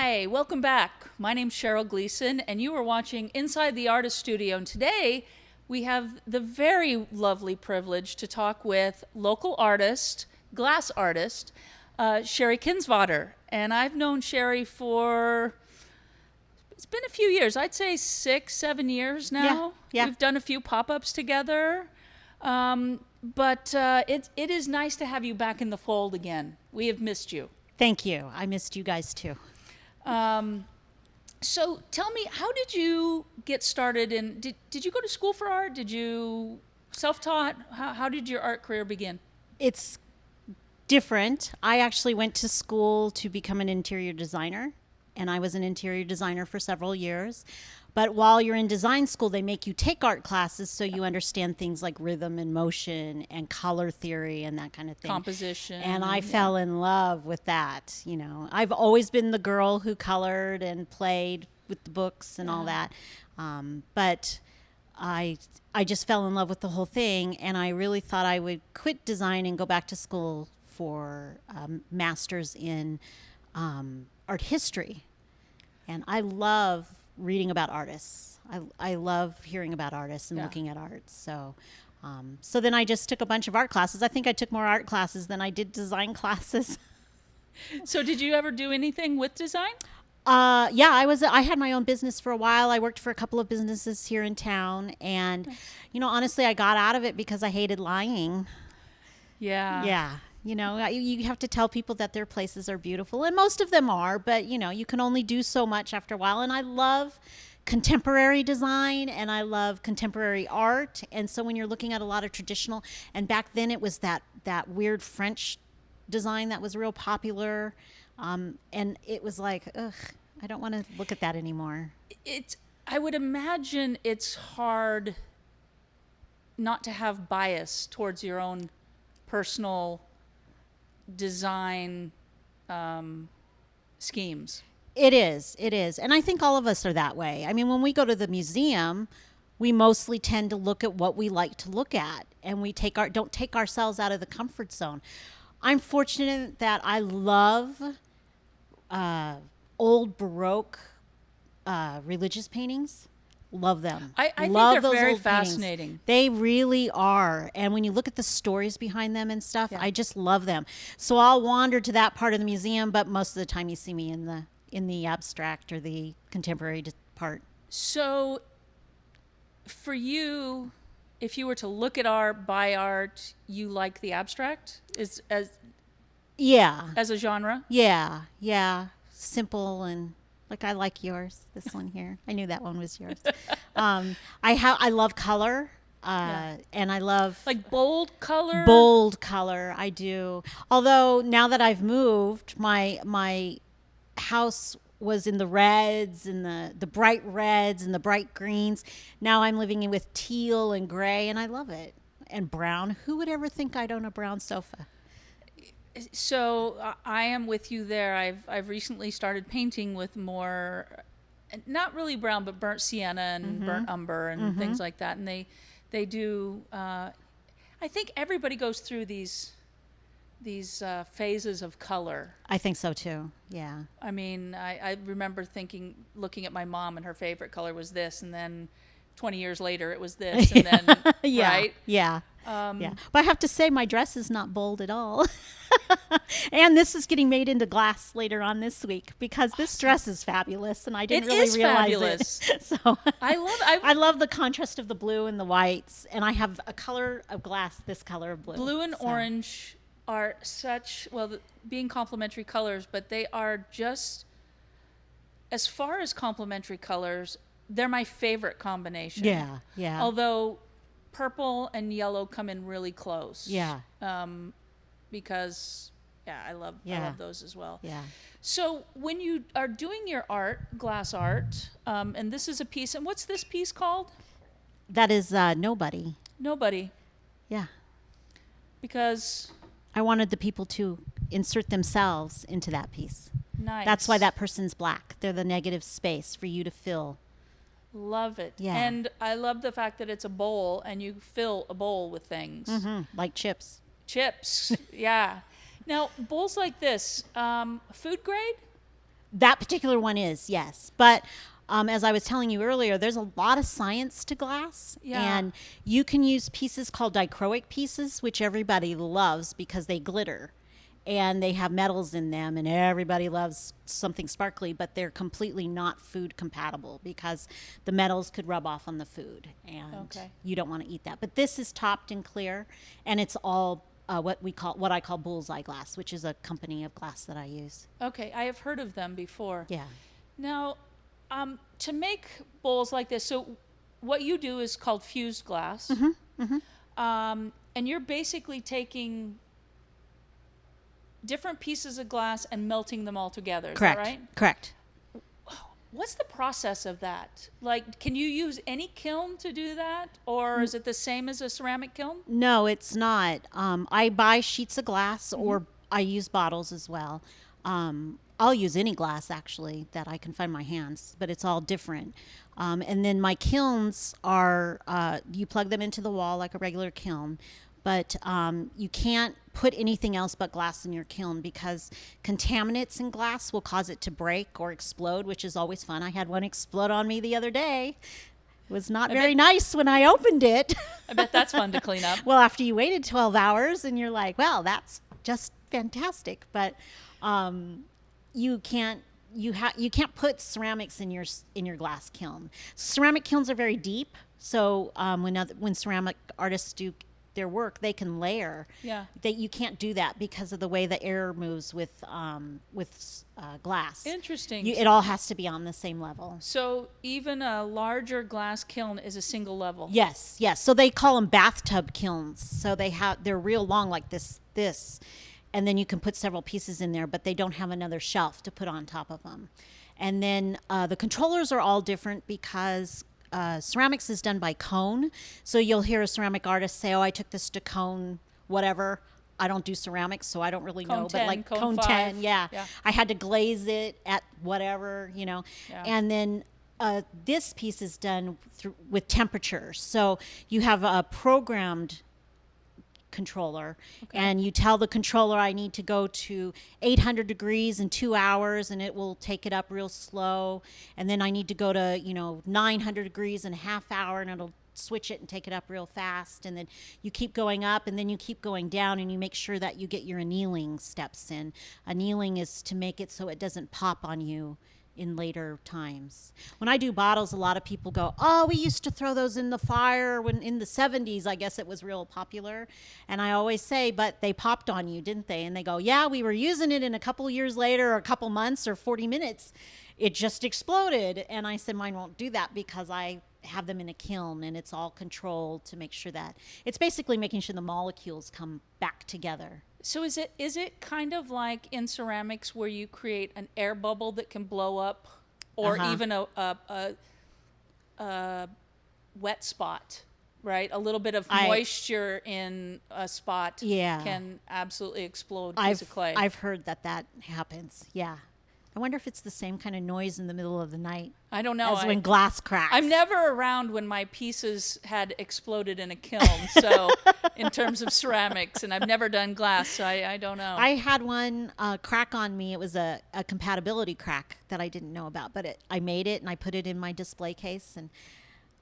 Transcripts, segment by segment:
Hi, welcome back. My name's Cheryl Gleason, and you are watching Inside the Artist Studio. And today we have the very lovely privilege to talk with local artist, glass artist, Sheri Kindsvater. And I've known Sheri for, it's been a few years. I'd say 6, 7 years now. Yeah. We've done a few pop-ups together. But it is nice to have you back in the fold again. We have missed you. Thank you. I missed you guys too. So tell me, how did you get started in, did you go to school for art? Did you self-taught? How did your art career begin? It's different. I actually went to school to become an interior designer, and I was an interior designer for several years. But while you're in design school, they make you take art classes so you understand things like rhythm and motion and color theory and that kind of thing. Composition. And I fell in love with that. You know, I've always been the girl who colored and played with the books and all that. But I just fell in love with the whole thing, and I really thought I would quit design and go back to school for master's in art history. And I love reading about artists. I love hearing about artists and looking at art. So then I just took a bunch of art classes. I think I took more art classes than I did design classes. So did you ever do anything with design? Yeah, I had my own business for a while. I worked for a couple of businesses here in town, and you know, honestly, I got out of it because I hated lying. Yeah. Yeah. You know, you have to tell people that their places are beautiful, and most of them are, but you know, you can only do so much after a while. And I love contemporary design, and I love contemporary art. And so when you're looking at a lot of traditional, and back then it was that weird French design that was real popular, and it was like, ugh, I don't want to look at that anymore. I would imagine it's hard not to have bias towards your own personal design schemes. It is. And I think all of us are that way. I mean, when we go to the museum, we mostly tend to look at what we like to look at, and we don't take ourselves out of the comfort zone. I'm fortunate that I love old Baroque religious paintings. Love them. I think love they're those very old paintings. fascinating. They really are. And when you look at the stories behind them and stuff, I just love them. So I'll wander to that part of the museum, but most of the time you see me in the abstract or the contemporary part. So for you, if you were to look at art, buy art, you like the abstract as a genre? Yeah. Simple, and like I like yours, this one here. I knew that one was yours. I love color, and I love like bold color. Bold color, I do. Although now that I've moved, my house was in the reds and the bright reds and the bright greens. Now I'm living in with teal and gray, and I love it. And brown. Who would ever think I'd own a brown sofa? So I am with you there. I've recently started painting with more, not really brown, but burnt sienna and burnt umber and things like that. And they do. I think everybody goes through these phases of color. I think so too. Yeah. I mean, I remember looking at my mom, and her favorite color was this, and then 20 years later it was this, and then right? Yeah. But I have to say, my dress is not bold at all. And this is getting made into glass later on this week, because this dress is fabulous, and I didn't really realize it. So I love the contrast of the blue and the whites, and I have a color of glass, this color of blue. Blue and orange are such, being complementary colors, but they are just, as far as complementary colors, they're my favorite combination. Yeah. Although purple and yellow come in really close. Yeah. Because I love those as well. Yeah. So when you are doing your art, glass art, and this is a piece, and what's this piece called? That is Nobody. Nobody. Yeah. Because I wanted the people to insert themselves into that piece. Nice. That's why that person's black. They're the negative space for you to fill. Love it. Yeah. And I love the fact that it's a bowl, and you fill a bowl with things. Like chips. Chips. Yeah. Now, bowls like this, food grade? That particular one is, yes. But as I was telling you earlier, there's a lot of science to glass. Yeah. And you can use pieces called dichroic pieces, which everybody loves because they glitter. And they have metals in them, and everybody loves something sparkly, but they're completely not food compatible because the metals could rub off on the food, and you don't want to eat that. But this is topped in clear, and it's all what I call bullseye glass, which is a company of glass that I use. Okay, I have heard of them before. Yeah. Now, to make bowls like this, so what you do is called fused glass. And you're basically taking different pieces of glass and melting them all together. Is Correct. that right? Correct. What's the process of that? Like, can you use any kiln to do that? Or is it the same as a ceramic kiln? No, it's not. I buy sheets of glass, or I use bottles as well. I'll use any glass, actually, that I can find my hands, but it's all different. And then my kilns are, you plug them into the wall like a regular kiln, but you can't put anything else but glass in your kiln because contaminants in glass will cause it to break or explode, which is always fun. I had one explode on me the other day. It was not very nice when I opened it. I bet that's fun to clean up. Well, after you waited 12 hours and you're like, well, that's just fantastic. But you can't put ceramics in your glass kiln. Ceramic kilns are very deep. So when ceramic artists do their work, they can layer. Yeah. You can't do that because of the way the air moves with glass. Interesting. It all has to be on the same level. So even a larger glass kiln is a single level. Yes, yes. So they call them bathtub kilns. So they're real long, like this, and then you can put several pieces in there, but they don't have another shelf to put on top of them. And then the controllers are all different because ceramics is done by cone. So you'll hear a ceramic artist say, oh, I took this to cone whatever. I don't do ceramics, so I don't really know. Cone 10, but like cone 10, 5. yeah. Yeah. I had to glaze it at whatever, Yeah. And then this piece is done with temperature. So you have a programmed controller, and you tell the controller I need to go to 800 degrees in 2 hours, and it will take it up real slow. And then I need to go to 900 degrees in a half hour, and it'll switch it and take it up real fast. And then you keep going up, and then you keep going down, and you make sure that you get your annealing steps in. Annealing is to make it so it doesn't pop on you in later times. When I do bottles, a lot of people go, oh, we used to throw those in the fire when in the 70s, I guess it was real popular. And I always say, but they popped on you, didn't they? And they go, yeah, we were using it, and a couple years later, or a couple months or 40 minutes, it just exploded. And I said, mine won't do that because I have them in a kiln, and it's all controlled to make sure that it's basically making sure the molecules come back together. So is it kind of like in ceramics where you create an air bubble that can blow up, or even a wet spot, right? A little bit of moisture in a spot can absolutely explode a piece of clay. I've heard that happens. Yeah. I wonder if it's the same kind of noise in the middle of the night. I don't know. As when glass cracks. I'm never around when my pieces had exploded in a kiln, so in terms of ceramics, and I've never done glass, so I don't know. I had one crack on me. It was a compatibility crack that I didn't know about, but I made it, and I put it in my display case, and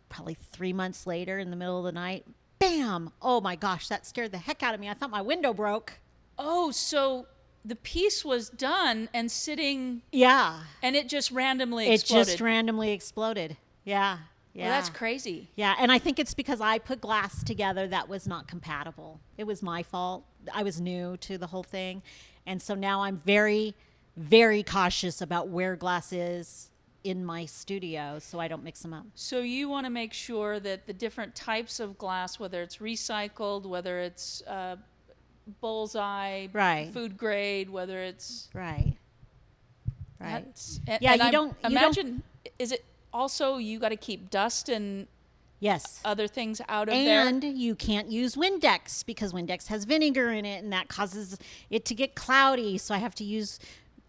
probably 3 months later in the middle of the night, bam! Oh my gosh, that scared the heck out of me. I thought my window broke. Oh, so the piece was done and sitting. Yeah. And it just randomly exploded. It just randomly exploded. Yeah. Yeah. Well, that's crazy. Yeah. And I think it's because I put glass together that was not compatible. It was my fault. I was new to the whole thing. And so now I'm very, very cautious about where glass is in my studio so I don't mix them up. So you want to make sure that the different types of glass, whether it's recycled, whether it's bullseye, food grade, whether it's right. And you don't imagine. Is it also you got to keep dust and other things out of there? And you can't use Windex because Windex has vinegar in it, and that causes it to get cloudy. So I have to use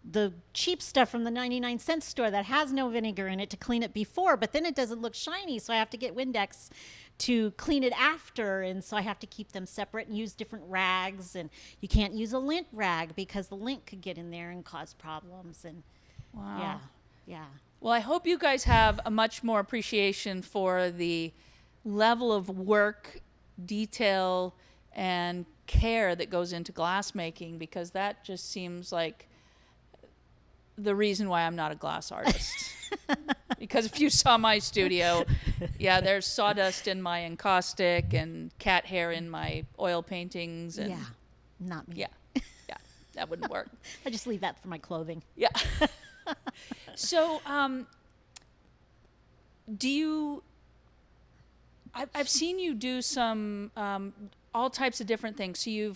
the cheap stuff from the 99-cent store that has no vinegar in it to clean it before, but then it doesn't look shiny. So I have to get Windex to clean it after, and so I have to keep them separate and use different rags. And you can't use a lint rag because the lint could get in there and cause problems. And Wow. Yeah. Yeah. Well, I hope you guys have a much more appreciation for the level of work, detail, and care that goes into glass making, because that just seems like the reason why I'm not a glass artist. Because if you saw my studio, yeah, there's sawdust in my encaustic and cat hair in my oil paintings. And Yeah. Not me. yeah, yeah, that wouldn't work. I just leave that for my clothing. Yeah. So, I've seen you do some, all types of different things. So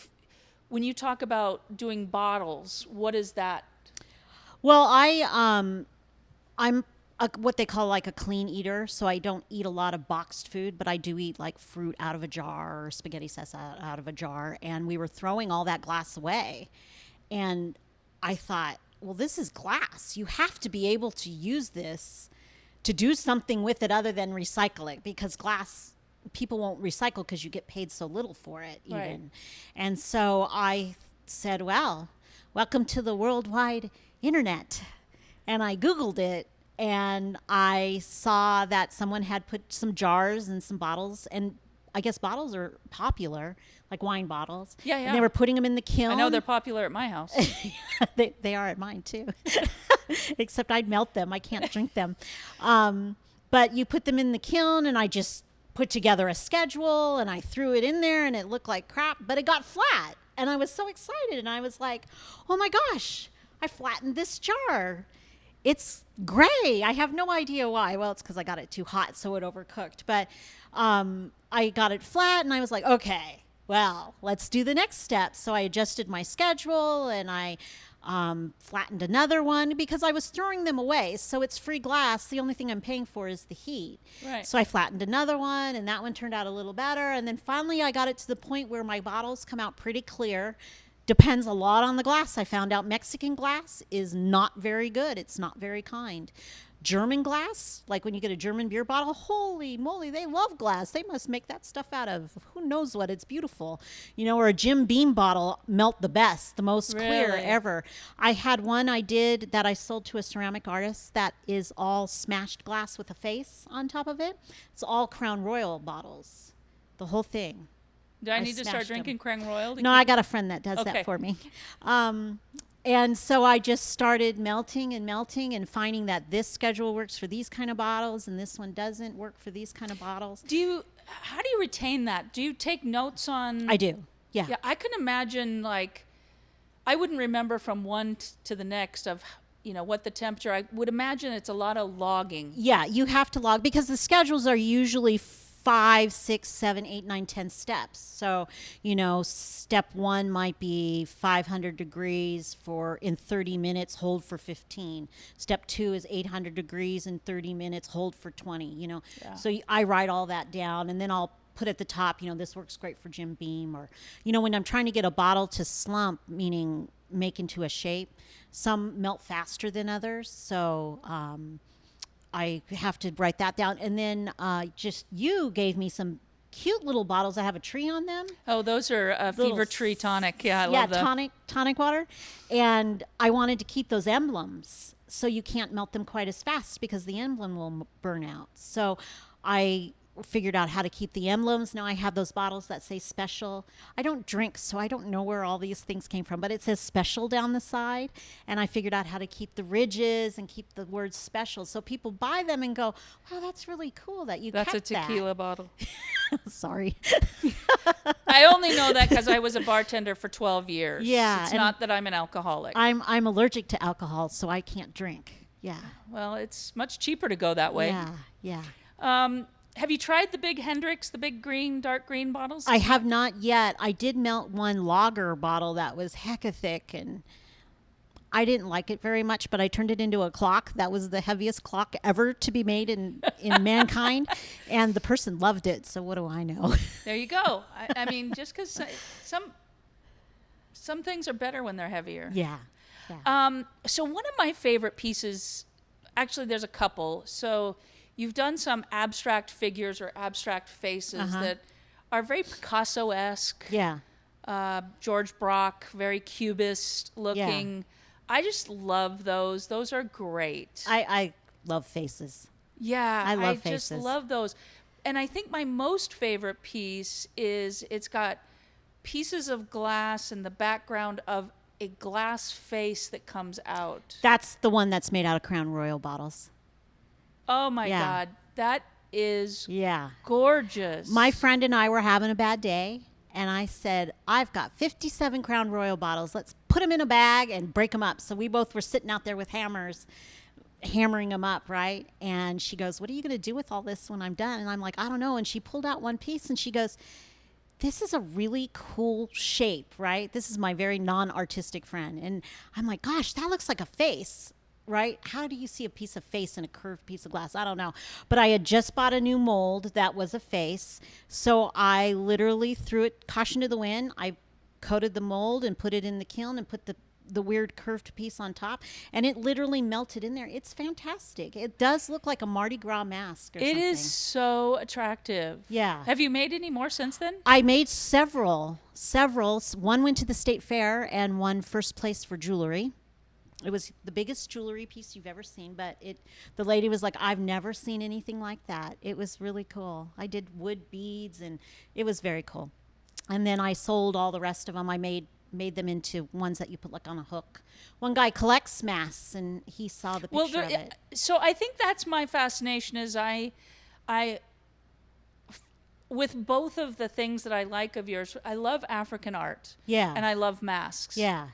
when you talk about doing bottles, what is that? Well, I'm what they call like a clean eater, so I don't eat a lot of boxed food, but I do eat like fruit out of a jar or spaghetti sauce out of a jar. And we were throwing all that glass away, and I thought, well, this is glass. You have to be able to use this to do something with it other than recycle it, because glass people won't recycle because you get paid so little for it even. Right. And so I said, well, welcome to the worldwide internet. And I Googled it, and I saw that someone had put some jars and some bottles, and I guess bottles are popular, like wine bottles. Yeah, And yeah. they were putting them in the kiln. I know they're popular at my house. They are at mine too. Except I'd melt them. I can't drink them. But you put them in the kiln, and I just put together a schedule, and I threw it in there, and it looked like crap, but it got flat. And I was so excited, and I was like, oh my gosh, I flattened this jar. It's gray. I have no idea why. Well, it's because I got it too hot, so it overcooked. But I got it flat, and I was like, okay, well, let's do the next step. So I adjusted my schedule, and I flattened another one because I was throwing them away. So it's free glass. The only thing I'm paying for is the heat. Right. So I flattened another one, and that one turned out a little better. And then finally I got it to the point where my bottles come out pretty clear. Depends a lot on the glass. I found out Mexican glass is not very good. It's not very kind. German glass, like when you get a German beer bottle, holy moly, they love glass. They must make that stuff out of who knows what. It's beautiful. You know, or a Jim Beam bottle, melt the best, the most clear Really? ever. I had one I did that I sold to a ceramic artist that is all smashed glass with a face on top of it. It's all Crown Royal bottles, the whole thing. Do I need to start smashed 'em. drinking Krang Royal? No, I got a friend that does Okay. that for me. And so I just started melting and finding that this schedule works for these kind of bottles and this one doesn't work for these kind of bottles. How do you retain that? Do you take notes on? I do. Yeah. Yeah, I can imagine, like, I wouldn't remember from one to the next of, what the temperature. I would imagine it's a lot of logging. Yeah, you have to log because the schedules are usually 5, 6, 7, 8, 9, 10 steps. So, step 1 might be 500 degrees in 30 minutes, hold for 15. Step 2 is 800 degrees in 30 minutes, hold for 20, Yeah. So I write all that down, and then I'll put at the top, this works great for Jim Beam, or, when I'm trying to get a bottle to slump, meaning make into a shape, some melt faster than others. So, I have to write that down. And then you gave me some cute little bottles that have a tree on them. Oh, those are Little Fever Tree Tonic. Yeah, I love them. tonic water. And I wanted to keep those emblems so you can't melt them quite as fast because the emblem will burn out. So I figured out how to keep the emblems. Now I have those bottles that say special. I don't drink, so I don't know where all these things came from, but it says special down the side. And I figured out how to keep the ridges and keep the word special. So people buy them and go, wow, that's really cool that you That's a kept that. tequila bottle. Sorry. I only know that because I was a bartender for 12 years. Yeah, It's and not that I'm an alcoholic. I'm allergic to alcohol, so I can't drink. Yeah. Well, it's much cheaper to go that way. Yeah. Yeah. Have you tried the big Hendrix, the big green, dark green bottles? I have not yet. I did melt one lager bottle that was hecka thick, and I didn't like it very much, but I turned it into a clock. That was the heaviest clock ever to be made in mankind, and the person loved it, so what do I know? There you go. I mean, just because some things are better when they're heavier. Yeah. So one of my favorite pieces, actually there's a couple. So you've done some abstract figures or abstract faces that are very Picasso-esque. Yeah. George Braque, very cubist looking. I just love those. Those are great. I love faces. Yeah, I love just faces. love those. And I think my most favorite piece is it's got pieces of glass in the background of a glass face that comes out. That's the one that's made out of Crown Royal bottles. Oh my Yeah. God. That is Yeah. gorgeous. My friend and I were having a bad day, and I said, I've got 57 Crown Royal bottles. Let's put them in a bag and break them up. So we both were sitting out there with hammers, hammering them up, right? And she goes, what are you going to do with all this when I'm done? And I'm like, I don't know. And she pulled out one piece, and she goes, this is a really cool shape, right? This is my very non-artistic friend. And I'm like, gosh, that looks like a face, right? How do you see a piece of face in a curved piece of glass? I don't know. But I had just bought a new mold that was a face. So I literally threw it, caution to the wind. I coated the mold and put it in the kiln and put the weird curved piece on top, and it literally melted in there. It's fantastic. It does look like a Mardi Gras mask or It something. is so attractive. Yeah. Have you made any more since then? I made several. One went to the state fair and won first place for jewelry. It was the biggest jewelry piece you've ever seen, but the lady was like, I've never seen anything like that. It was really cool. I did wood beads, and it was very cool. And then I sold all the rest of them. I made them into ones that you put like on a hook. One guy collects masks, and he saw the picture of it. So I think that's my fascination is I with both of the things that I like of yours, I love African art. Yeah. And I love masks. Yeah.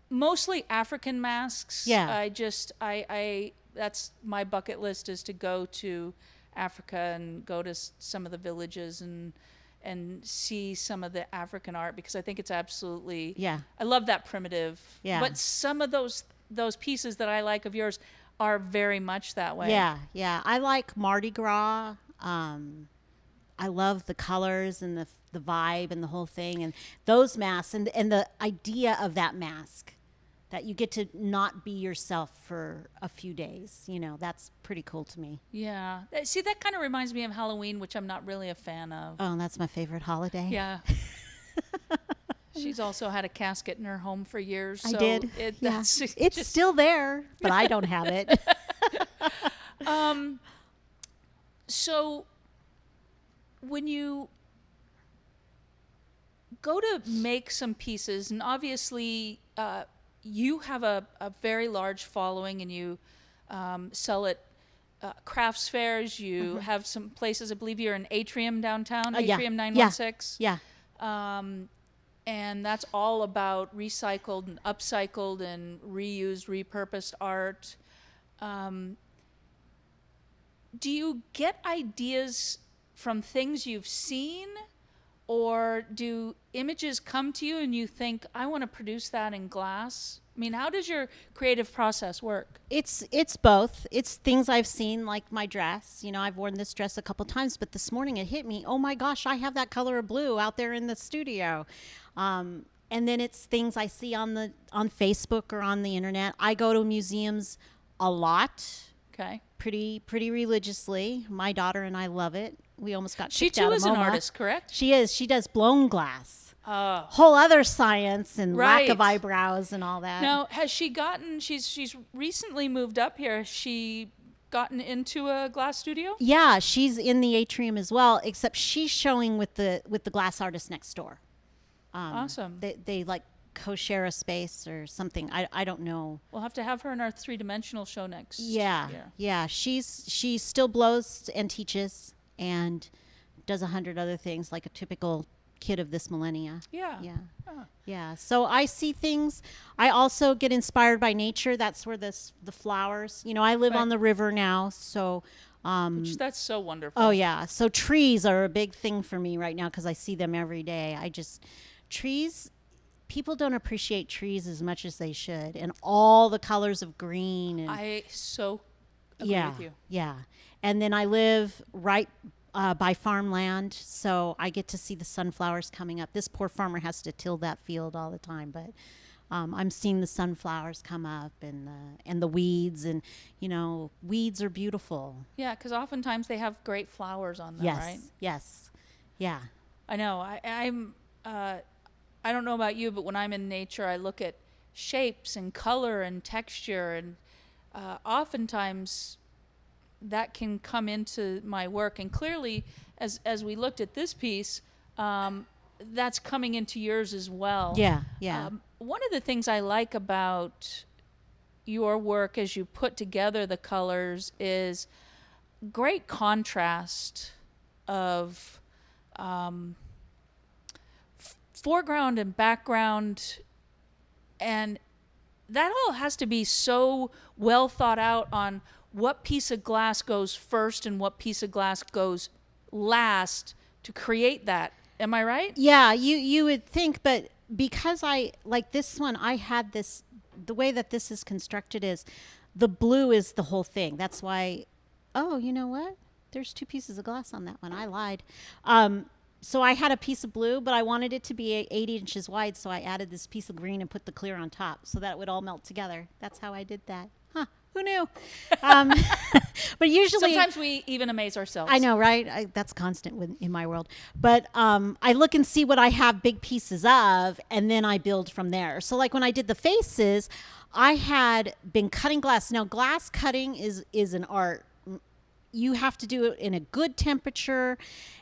Mostly African masks. Yeah. I that's my bucket list is to go to Africa and go to some of the villages and see some of the African art, because I think it's absolutely, Yeah. I love that primitive. Yeah. But some of those pieces that I like of yours are very much that way. Yeah, yeah. I like Mardi Gras. I love the colors and the vibe and the whole thing, and those masks and the idea of that mask, that you get to not be yourself for a few days. You know, that's pretty cool to me. Yeah. See, that kind of reminds me of Halloween, which I'm not really a fan of. Oh, that's my favorite holiday. Yeah. She's also had a casket in her home for years. So I did. Yeah. It's still there, but I don't have it. So when you go to make some pieces, and obviously you have a very large following, and you sell at crafts fairs. You have some places, I believe you're in Atrium downtown, Atrium 916. Yeah. And that's all about recycled and upcycled and reused, repurposed art. Do you get ideas from things you've seen, or do images come to you and you think, I want to produce that in glass? I mean, how does your creative process work? It's both. It's things I've seen, like my dress. You know, I've worn this dress a couple times, but this morning it hit me, oh my gosh, I have that color of blue out there in the studio. And then it's things I see on Facebook or on the internet. I go to museums a lot. Okay. Pretty religiously. My daughter and I love it. We almost got She kicked out too of is an MoMA. artist, correct? She is. She does blown glass. Oh. Whole other science and lack of Right. eyebrows and all that. Now, has she gotten? She's recently moved up here. Has she gotten into a glass studio? Yeah, she's in the atrium as well, except she's showing with the glass artist next door. Awesome. They like co-share a space or something. I don't know. We'll have to have her in our 3-dimensional show next. Yeah. year. Yeah. She still blows and teaches and does 100 other things like a typical kid of this millennia. Yeah. Yeah. Oh. Yeah. So I see things. I also get inspired by nature. That's where the flowers, you know, I live Right. on the river now. So, That's so wonderful. oh yeah. So trees are a big thing for me right now, 'cause I see them every day. Trees, people don't appreciate trees as much as they should, and all the colors of green. And I so agree yeah, with you. yeah. And then I live right by farmland, so I get to see the sunflowers coming up. This poor farmer has to till that field all the time, but I'm seeing the sunflowers come up, and the weeds, and you know, weeds are beautiful. Yeah, because oftentimes they have great flowers on them, Yes, right? yes, yeah, I know. I don't know about you, but when I'm in nature, I look at shapes and color and texture, and oftentimes that can come into my work. And clearly, as we looked at this piece, that's coming into yours as well. Yeah, yeah. One of the things I like about your work as you put together the colors is great contrast of foreground and background, and that all has to be so well thought out on what piece of glass goes first and what piece of glass goes last to create that. Am I right? Yeah, you would think, but because I like this one, I had this, the way that this is constructed is the blue is the whole thing. That's why, oh, you know what? There's 2 pieces of glass on that one. I lied. So I had a piece of blue, but I wanted it to be 8 inches wide. So I added this piece of green and put the clear on top so that it would all melt together. That's how I did that. Huh. Who knew? But usually, Sometimes we even amaze ourselves. I know, right? That's constant in my world. But I look and see what I have big pieces of, and then I build from there. So like when I did the faces, I had been cutting glass. Now, glass cutting is an art. You have to do it in a good temperature,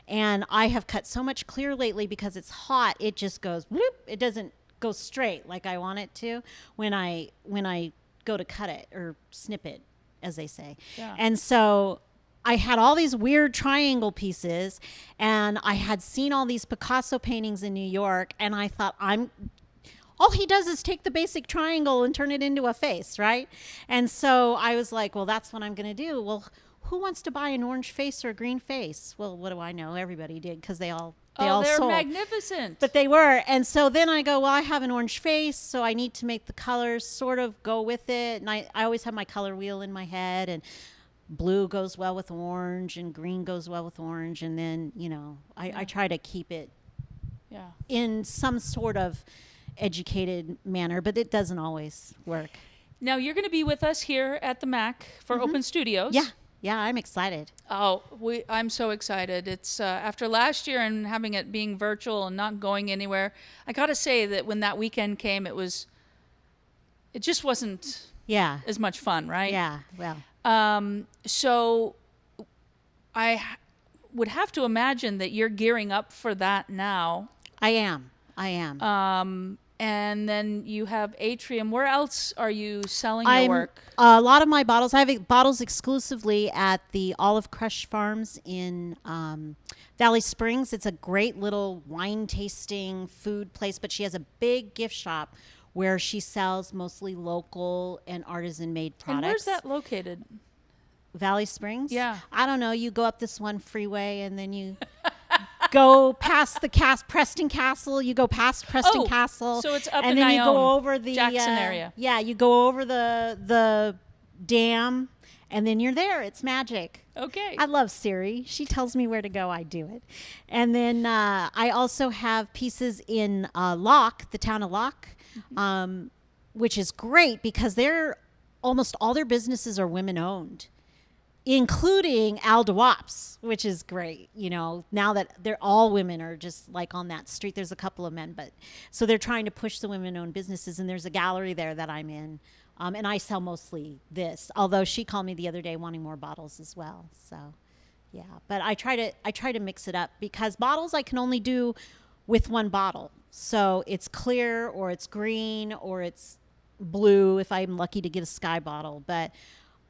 and I have cut so much clear lately because it's hot. It just goes whoop. It doesn't go straight like I want it to when I go to cut it or snip it, as they say. Yeah. And so I had all these weird triangle pieces, and I had seen all these Picasso paintings in New York, and I thought, all he does is take the basic triangle and turn it into a face, right? And so I was like, well, that's what I'm going to do. Well, who wants to buy an orange face or a green face? Well, what do I know? Everybody did, because they all they're sold. magnificent. But they were. And so then I go, well, I have an orange face, so I need to make the colors sort of go with it. And I always have my color wheel in my head, and blue goes well with orange and green goes well with orange. And then, I try to keep it in some sort of educated manner, but it doesn't always work. Now, you're going to be with us here at the MAC for Open Studios. Yeah, I'm excited. Oh, I'm so excited. It's after last year and having it being virtual and not going anywhere. I got to say that when that weekend came, it just wasn't as much fun, right? Yeah, well. So I would have to imagine that you're gearing up for that now. I am. And then you have Atrium. Where else are you selling your work? A lot of my bottles, I have bottles exclusively at the Olive Crush Farms in Valley Springs. It's a great little wine tasting food place, but she has a big gift shop where she sells mostly local and artisan made products. And where's that located? Valley Springs? Yeah. I don't know. You go up this one freeway and then you go past the Preston Castle. You go past Preston Castle. So it's up and in then Ione, you go over the Jackson area. Yeah, you go over the dam, and then you're there. It's magic. Okay. I love Siri. She tells me where to go. I do it. And then I also have pieces in Locke, the town of Locke, which is great because almost all their businesses are women owned, including Al DeWap's, which is great. Now that they're all women are just like on that street. There's a couple of men, but so they're trying to push the women-owned businesses, and there's a gallery there that I'm in. And I sell mostly this, although she called me the other day wanting more bottles as well. So, yeah, but I try to mix it up because bottles I can only do with one bottle. So it's clear or it's green or it's blue if I'm lucky to get a sky bottle, but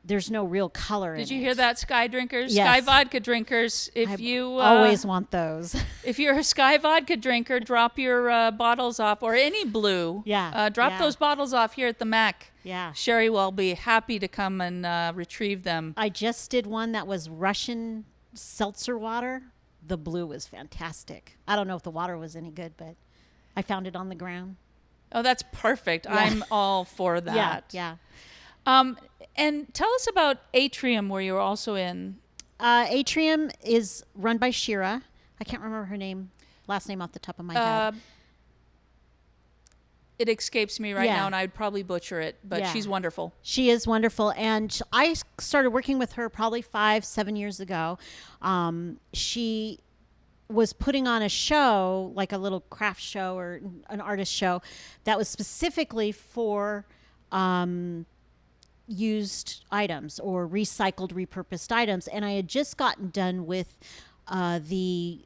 there's no real color in it. Did you hear that, Sky drinkers? Yes. Sky vodka drinkers. If you always want those. If you're a Sky vodka drinker, drop your bottles off, or any blue. Drop those bottles off here at the MAC. Yeah. Sherry will be happy to come and retrieve them. I just did one that was Russian seltzer water. The blue was fantastic. I don't know if the water was any good, but I found it on the ground. Oh, that's perfect. Yeah. I'm all for that. Yeah. And tell us about Atrium, where you were also in. Atrium is run by Shira. I can't remember her last name off the top of my head. It escapes me right now, and I'd probably butcher it, but she's wonderful. She is wonderful, and I started working with her probably 5-7 years ago. She was putting on a show, like a little craft show or an artist show, that was specifically for used items or recycled, repurposed items. And I had just gotten done with the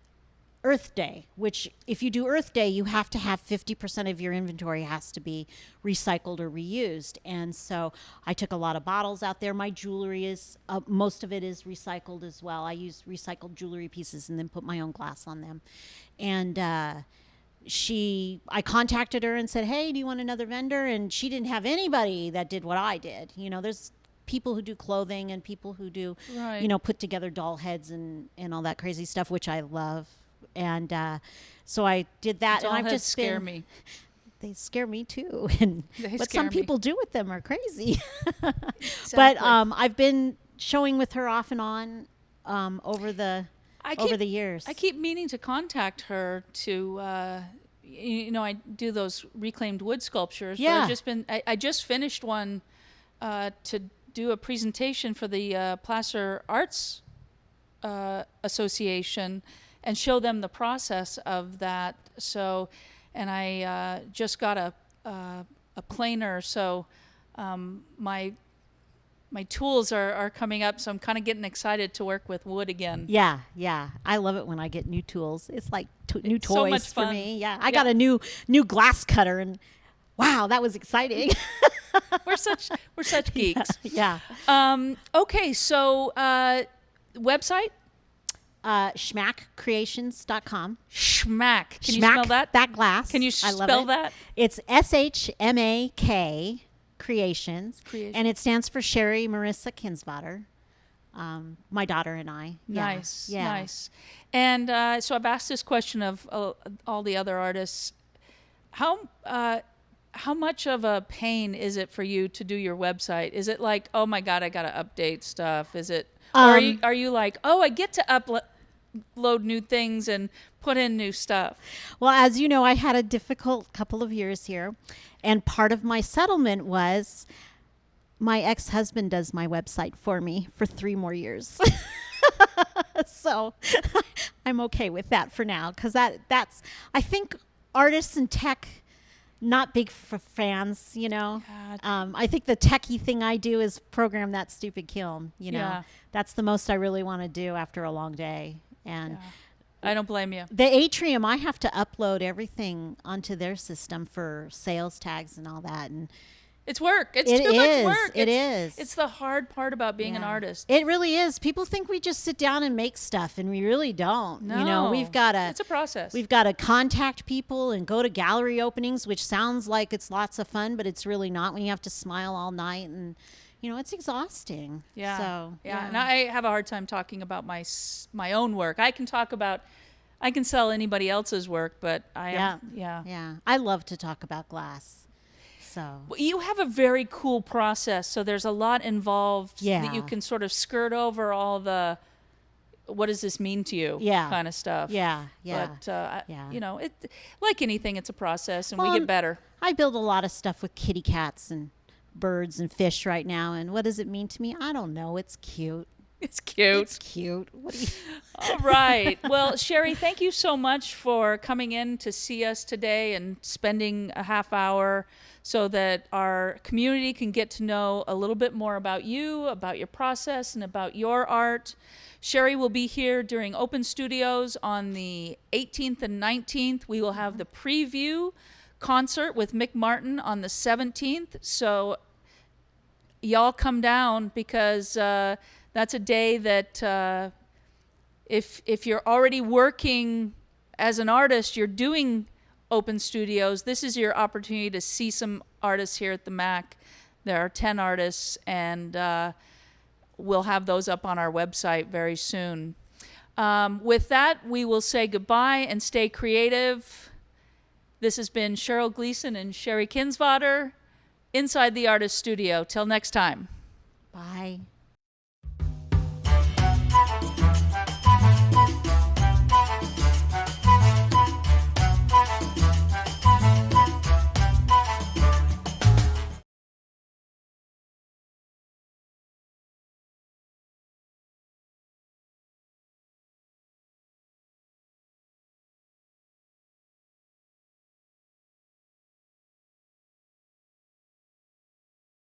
Earth Day, which if you do Earth Day, you have to have 50% of your inventory has to be recycled or reused. And so I took a lot of bottles out there. My jewelry is, most of it is recycled as well. I use recycled jewelry pieces and then put my own glass on them. And I contacted her and said, hey, do you want another vendor? And she didn't have anybody that did what I did. You know, there's people who do clothing and people who do, Right. you know, put together doll heads and all that crazy stuff, which I love. And so I did that, Doll and I've heads just scare been, me. they scare me too. And They what scare some me. people do with them are crazy. But Exactly. I've been showing with her off and on over the years. I keep meaning to contact her to, you know, I do those reclaimed wood sculptures. Yeah. But I just finished one to do a presentation for the Placer Arts Association and show them the process of that. So, and I just got a planer. So my tools are coming up, so I'm kind of getting excited to work with wood again. Yeah, yeah. I love it when I get new tools. It's like new It's so toys much for fun. me. Yeah, I got a new glass cutter, and wow, that was exciting. We're such geeks. Yeah. Okay, so website schmackcreations.com. Schmack. Can you Schmack spell that? That glass. Can you I love spell it. that? It's SHMAK Creations, and it stands for Sheri Marissa Kindsvater. My daughter and I. Yeah. Nice, Yeah. nice. And so I've asked this question of all the other artists. How much of a pain is it for you to do your website? Is it like, oh my God, I got to update stuff? Is it, or are you like, oh, I get to upload new things and put in new stuff? Well, as you know, I had a difficult couple of years here, and part of my settlement was my ex-husband does my website for me for 3 more years. So I'm okay with that for now, because that's I think artists and tech, not big for fans, you know. Yeah. I think the techie thing I do is program that stupid kiln, you know. Yeah. That's the most I really want to do after a long day. And I don't blame you. the Atrium, I have to upload everything onto their system for sales tags and all that. And It's work. It's It too much is. work. It It's is. It's the hard part about being an yeah. artist. It really is. People think we just sit down and make stuff, and we really don't. No, You know, we've got to. It's a process. We've got to contact people and go to gallery openings, which sounds like it's lots of fun, but it's really not when you have to smile all night, and you know, it's exhausting. Yeah. So yeah. And I have a hard time talking about my own work. I can sell anybody else's work, but Yeah. I love to talk about glass. So Well, you have a very cool process, so there's a lot involved that you Yeah. can sort of skirt over all the what does this mean to you Yeah. kind of stuff. yeah. But Yeah. you know, it like anything, it's a process, and we Well, get better. I build a lot of stuff with kitty cats and birds and fish right now. And what does it mean to me? I don't know. It's cute. It's cute. It's cute. What do you? All right. Well, Sheri, thank you so much for coming in to see us today and spending a half hour so that our community can get to know a little bit more about you, about your process, and about your art. Sheri will be here during Open Studios on the 18th and 19th. We will have the preview concert with Mick Martin on the 17th. So y'all come down, because that's a day that if you're already working as an artist, you're doing Open Studios, this is your opportunity to see some artists here at the MAC. There are 10 artists, and we'll have those up on our website very soon. With that, we will say goodbye and stay creative. This has been Cheryl Gleason and Sheri Kindsvater inside the Artist Studio. Till next time. Bye.